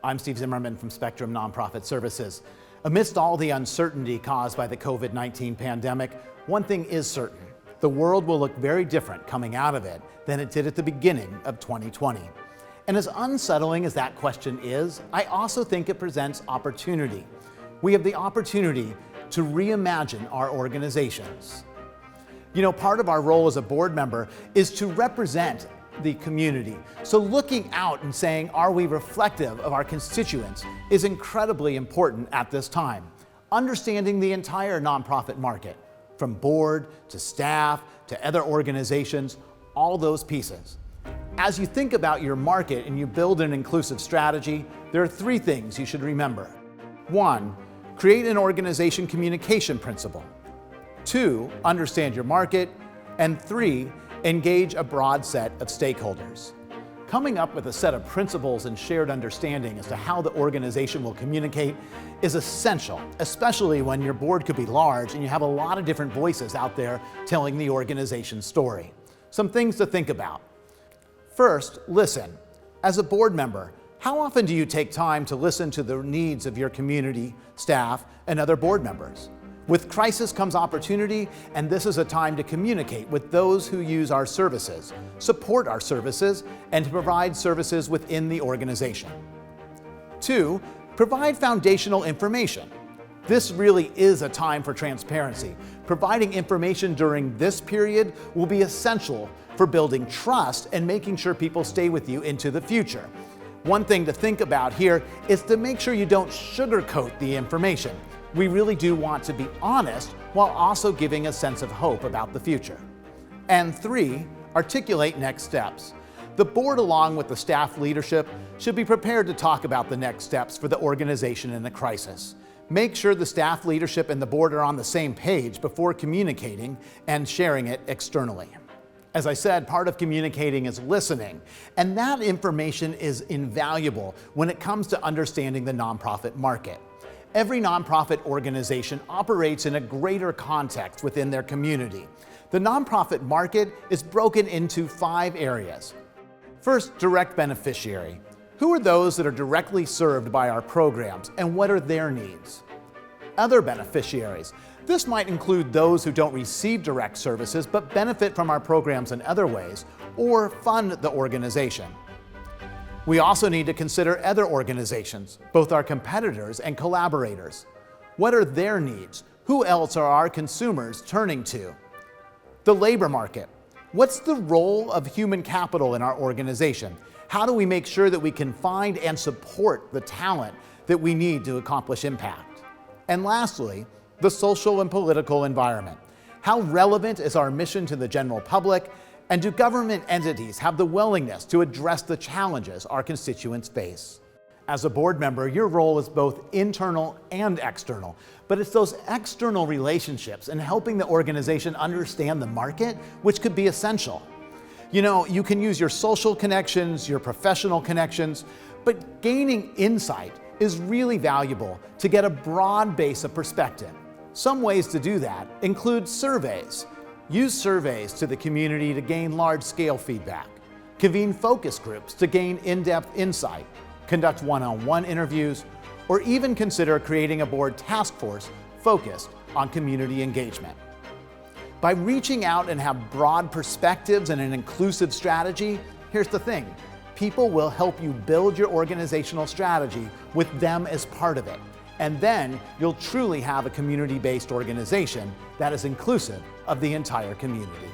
I'm Steve Zimmerman from Spectrum Nonprofit Services. Amidst all the uncertainty caused by the COVID-19 pandemic, one thing is certain. The world will look very different coming out of it than it did at the beginning of 2020. And as unsettling as that question is, I also think it presents opportunity. We have the opportunity to reimagine our organizations. You know, part of our role as a board member is to represent the community. So looking out and saying, are we reflective of our constituents, is incredibly important at this time. Understanding the entire nonprofit market, from board to staff to other organizations, all those pieces. As you think about your market and you build an inclusive strategy, there are three things you should remember. 1, create an organization communication principle. 2, understand your market. And 3, engage a broad set of stakeholders. Coming up with a set of principles and shared understanding as to how the organization will communicate is essential, especially when your board could be large and you have a lot of different voices out there telling the organization's story. Some things to think about. First, listen. As a board member, how often do you take time to listen to the needs of your community, staff, and other board members? With crisis comes opportunity, and this is a time to communicate with those who use our services, support our services, and to provide services within the organization. 2, provide foundational information. This really is a time for transparency. Providing information during this period will be essential for building trust and making sure people stay with you into the future. One thing to think about here is to make sure you don't sugarcoat the information. We really do want to be honest while also giving a sense of hope about the future. And 3, articulate next steps. The board, along with the staff leadership, should be prepared to talk about the next steps for the organization in a crisis. Make sure the staff leadership and the board are on the same page before communicating and sharing it externally. As I said, part of communicating is listening, and that information is invaluable when it comes to understanding the nonprofit market. Every nonprofit organization operates in a greater context within their community. The nonprofit market is broken into 5 areas. First, direct beneficiary. Who are those that are directly served by our programs, and what are their needs? Other beneficiaries. This might include those who don't receive direct services but benefit from our programs in other ways or fund the organization. We also need to consider other organizations, both our competitors and collaborators. What are their needs? Who else are our consumers turning to? The labor market. What's the role of human capital in our organization? How do we make sure that we can find and support the talent that we need to accomplish impact? And lastly, the social and political environment. How relevant is our mission to the general public? And do government entities have the willingness to address the challenges our constituents face? As a board member, your role is both internal and external, but it's those external relationships and helping the organization understand the market, which could be essential. You know, you can use your social connections, your professional connections, but gaining insight is really valuable to get a broad base of perspective. Some ways to do that include surveys. Use surveys to the community to gain large-scale feedback. Convene focus groups to gain in-depth insight. Conduct one-on-one interviews, or even consider creating a board task force focused on community engagement. By reaching out and have broad perspectives and an inclusive strategy, here's the thing. People will help you build your organizational strategy with them as part of it. And then you'll truly have a community-based organization that is inclusive of the entire community.